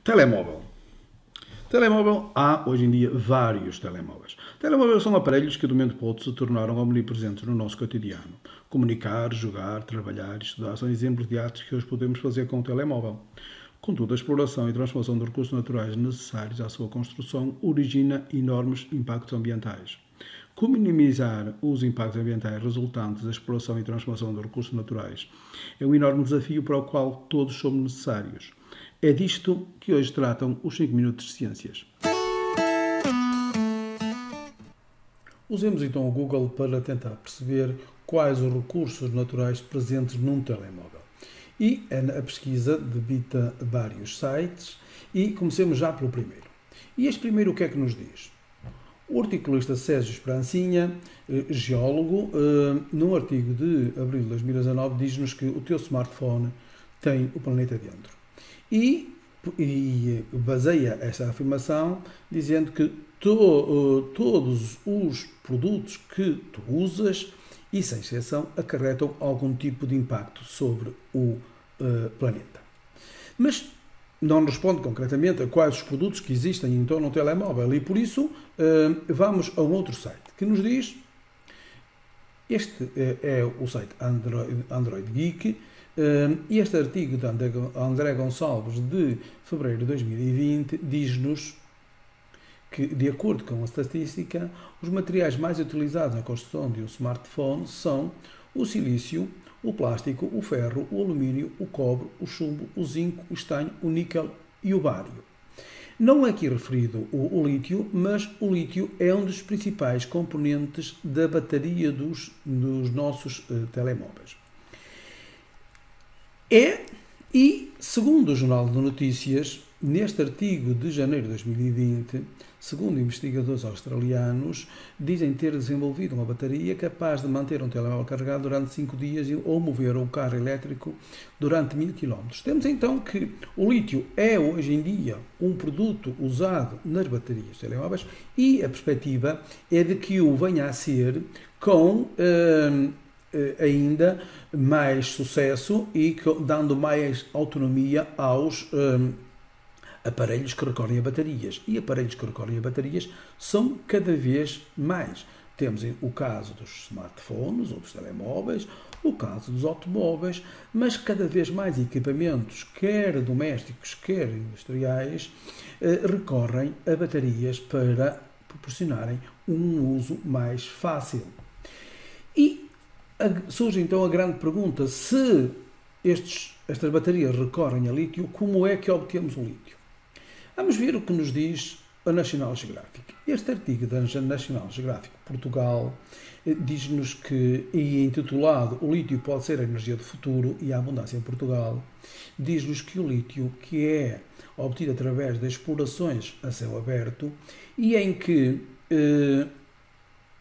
Telemóvel. Telemóvel, há hoje em dia vários telemóveis. Telemóveis são aparelhos que de um momento para o outro se tornaram omnipresentes no nosso cotidiano. Comunicar, jogar, trabalhar, estudar são exemplos de atos que hoje podemos fazer com o telemóvel. Contudo, a exploração e transformação de recursos naturais necessários à sua construção origina enormes impactos ambientais. Como minimizar os impactos ambientais resultantes da exploração e transformação de recursos naturais é um enorme desafio para o qual todos somos necessários. É disto que hoje tratam os 5 minutos de ciências. Usemos então o Google para tentar perceber quais os recursos naturais presentes num telemóvel. E a pesquisa debita vários sites e comecemos já pelo primeiro. E este primeiro o que é que nos diz? O horticulista Sérgio Esperancinha, geólogo, num artigo de abril de 2019, diz-nos que o teu smartphone tem o planeta dentro. E baseia esta afirmação dizendo que todos os produtos que tu usas, e sem exceção, acarretam algum tipo de impacto sobre o planeta. Mas não responde concretamente a quais os produtos que existem em torno do telemóvel e por isso vamos a um outro site que nos diz, este é o site Android Geek, e este artigo de André Gonçalves de fevereiro de 2020 diz-nos que, de acordo com a estatística, os materiais mais utilizados na construção de um smartphone são o silício, o plástico, o ferro, o alumínio, o cobre, o chumbo, o zinco, o estanho, o níquel e o bário. Não é aqui referido o lítio, mas o lítio é um dos principais componentes da bateria dos nossos telemóveis. E, segundo o Jornal de Notícias, neste artigo de janeiro de 2020, segundo investigadores australianos, dizem ter desenvolvido uma bateria capaz de manter um telemóvel carregado durante 5 dias ou mover um carro elétrico durante 1000 km. Temos então que o lítio é hoje em dia um produto usado nas baterias de telemóveis e a perspectiva é de que o venha a ser com ainda mais sucesso e dando mais autonomia aos aparelhos que recorrem a baterias. E aparelhos que recorrem a baterias são cada vez mais. Temos o caso dos smartphones ou dos telemóveis, o caso dos automóveis, mas cada vez mais equipamentos, quer domésticos, quer industriais, recorrem a baterias para proporcionarem um uso mais fácil. E surge então a grande pergunta, se estas baterias recorrem a lítio, como é que obtemos o lítio? Vamos ver o que nos diz a National Geographic. Este artigo da National Geographic Portugal diz-nos que, e intitulado O lítio pode ser a energia do futuro e a abundância em Portugal, diz-nos que o lítio, que é obtido através das explorações a céu aberto e em que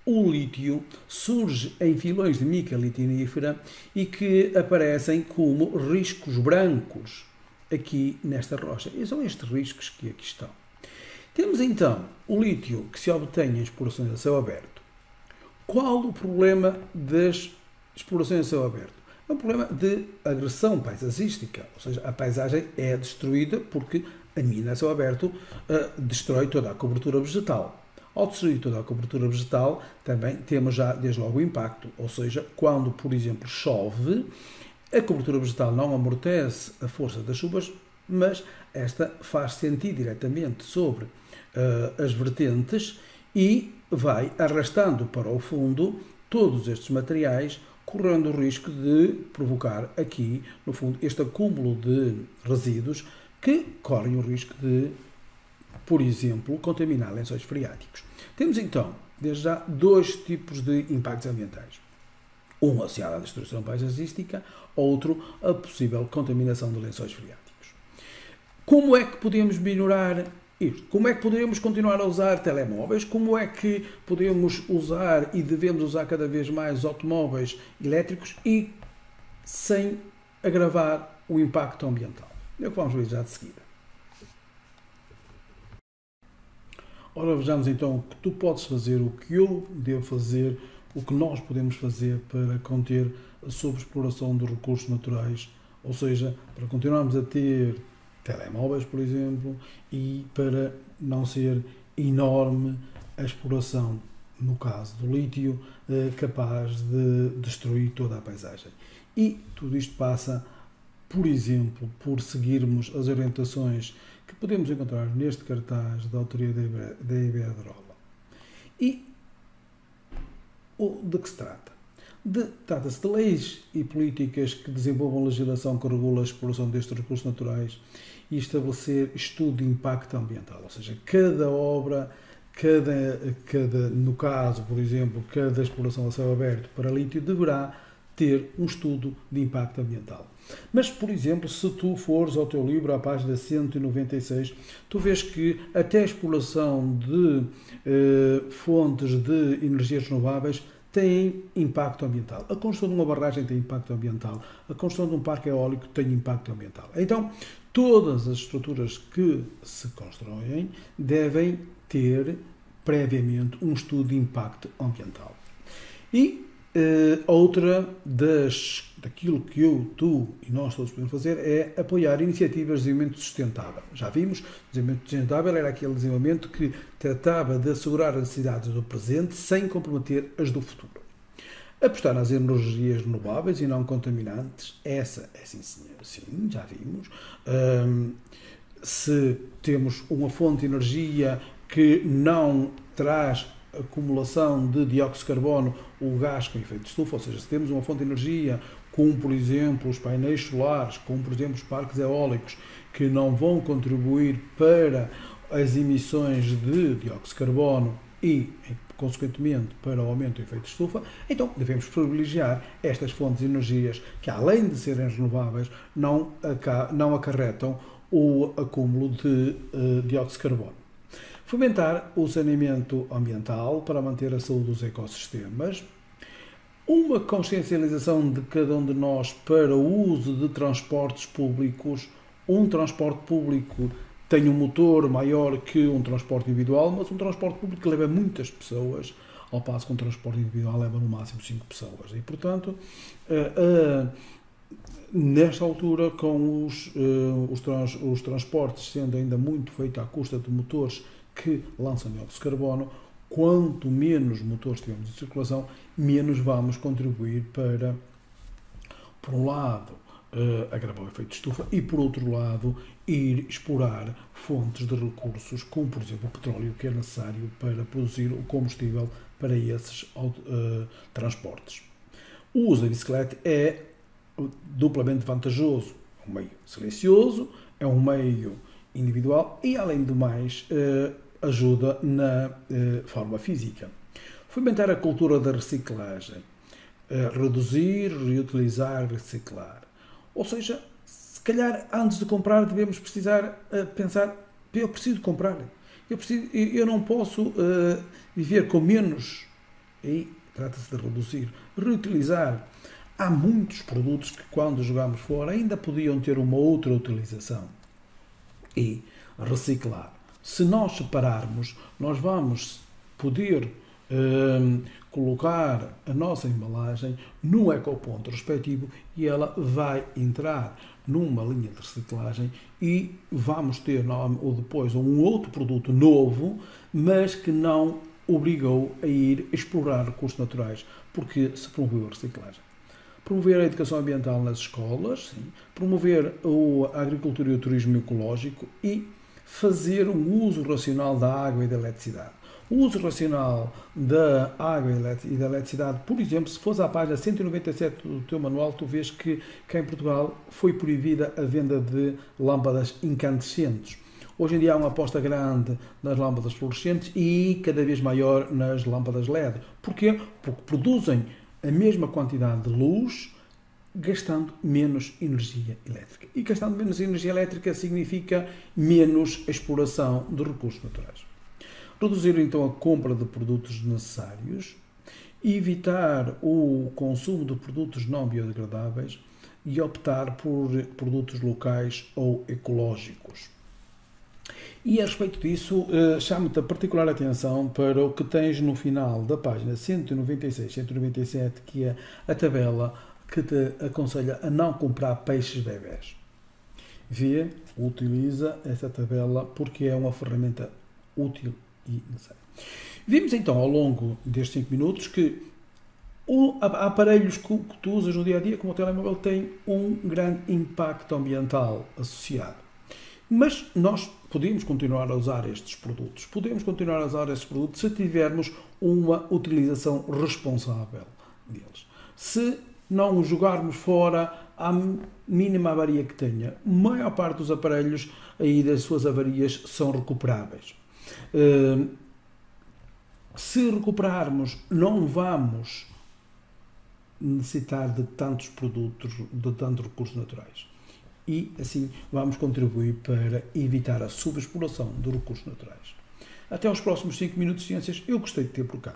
o lítio surge em filões de mica litinífera e que aparecem como riscos brancos aqui nesta rocha. E são estes riscos que aqui estão. Temos então o lítio que se obtém em explorações a céu aberto. Qual o problema das explorações a céu aberto? É um problema de agressão paisagística, ou seja, a paisagem é destruída porque a mina a céu aberto destrói toda a cobertura vegetal. Ao destruir toda a cobertura vegetal, também temos já desde logo o impacto, ou seja, quando, por exemplo, chove, a cobertura vegetal não amortece a força das chuvas, mas esta faz sentir diretamente sobre as vertentes e vai arrastando para o fundo todos estes materiais, correndo o risco de provocar aqui, no fundo, este acúmulo de resíduos que correm o risco de, por exemplo, contaminar lençóis freáticos. Temos então, desde já, 2 tipos de impactos ambientais. Um associado à destruição paisagística, outro a possível contaminação de lençóis freáticos. Como é que podemos minorar isto? Como é que poderemos continuar a usar telemóveis? Como é que podemos usar e devemos usar cada vez mais automóveis elétricos e sem agravar o impacto ambiental? É o que vamos ver já de seguida. Ora, vejamos então o que tu podes fazer, o que eu devo fazer, o que nós podemos fazer para conter a sobreexploração dos recursos naturais, ou seja, para continuarmos a ter telemóveis, por exemplo, e para não ser enorme a exploração, no caso do lítio, capaz de destruir toda a paisagem. E tudo isto passa, por exemplo, por seguirmos as orientações que podemos encontrar neste cartaz da autoria da Iberdrola. E de que se trata? Trata-se de leis e políticas que desenvolvam legislação que regula a exploração destes recursos naturais e estabelecer estudo de impacto ambiental, ou seja, cada obra, no caso, por exemplo, cada exploração a céu aberto para lítio deverá ter um estudo de impacto ambiental. Mas, por exemplo, se tu fores ao teu livro, à página 196, tu vês que até a exploração de fontes de energias renováveis tem impacto ambiental. A construção de uma barragem tem impacto ambiental. A construção de um parque eólico tem impacto ambiental. Então, todas as estruturas que se constroem devem ter previamente um estudo de impacto ambiental. E outra daquilo que eu, tu e nós todos podemos fazer é apoiar iniciativas de desenvolvimento sustentável. Já vimos, o desenvolvimento sustentável era aquele desenvolvimento que tratava de assegurar as necessidades do presente sem comprometer as do futuro. Apostar nas energias renováveis e não contaminantes, essa é sim, senhor, sim, já vimos. Se temos uma fonte de energia que não traz acumulação de dióxido de carbono, o gás com efeito de estufa, ou seja, se temos uma fonte de energia, como por exemplo os painéis solares, como por exemplo os parques eólicos, que não vão contribuir para as emissões de dióxido de carbono e, consequentemente, para o aumento do efeito de estufa, então devemos privilegiar estas fontes de energias que, além de serem renováveis, não acarretam o acúmulo de dióxido de carbono. Fomentar o saneamento ambiental para manter a saúde dos ecossistemas. Uma consciencialização de cada um de nós para o uso de transportes públicos. Um transporte público tem um motor maior que um transporte individual, mas um transporte público leva muitas pessoas, ao passo que um transporte individual leva no máximo 5 pessoas. E, portanto, nesta altura, com os transportes sendo ainda muito feitos à custa de motores que lançam dióxido de carbono, quanto menos motores tivermos em circulação, menos vamos contribuir para, por um lado, agravar o efeito de estufa e, por outro lado, ir explorar fontes de recursos, como, por exemplo, o petróleo, que é necessário para produzir o combustível para esses transportes. O uso da bicicleta é duplamente vantajoso. É um meio silencioso, é um meio individual e, além do mais, ajuda na forma física. Fomentar a cultura da reciclagem. Reduzir, reutilizar, reciclar. Ou seja, se calhar antes de comprar devemos pensar, eu preciso comprar. Eu não posso viver com menos. E trata-se de reduzir. Reutilizar. Há muitos produtos que, quando jogamos fora, ainda podiam ter uma outra utilização. E reciclar. Se nós separarmos, nós vamos poder colocar a nossa embalagem no ecoponto respectivo e ela vai entrar numa linha de reciclagem e vamos ter ou depois um outro produto novo, mas que não obrigou a ir explorar recursos naturais, porque se promoveu a reciclagem. Promover a educação ambiental nas escolas, sim. Promover a agricultura e o turismo ecológico e fazer um uso racional da água e da eletricidade. O uso racional da água e da eletricidade, por exemplo, se fores à página 197 do teu manual, tu vês que cá em Portugal foi proibida a venda de lâmpadas incandescentes. Hoje em dia há uma aposta grande nas lâmpadas fluorescentes e cada vez maior nas lâmpadas LED. Porquê? Porque produzem a mesma quantidade de luz, gastando menos energia elétrica. E gastando menos energia elétrica significa menos exploração de recursos naturais. Reduzir então a compra de produtos necessários, evitar o consumo de produtos não biodegradáveis e optar por produtos locais ou ecológicos. E a respeito disso, chamo-te a particular atenção para o que tens no final da página 196, 197, que é a tabela que te aconselha a não comprar peixes bebés. vê, utiliza essa tabela porque é uma ferramenta útil e necessária. Vimos então ao longo destes 5 minutos que aparelhos que tu usas no dia a dia, como o telemóvel, têm um grande impacto ambiental associado. Mas nós podemos continuar a usar estes produtos. Podemos continuar a usar estes produtos se tivermos uma utilização responsável deles. Se não os jogarmos fora à mínima avaria que tenha, a maior parte dos aparelhos aí das suas avarias são recuperáveis. Se recuperarmos, não vamos necessitar de tantos produtos, de tantos recursos naturais. E assim vamos contribuir para evitar a subexploração de recursos naturais. Até aos próximos 5 minutos de ciências. Eu gostei de ter por cá.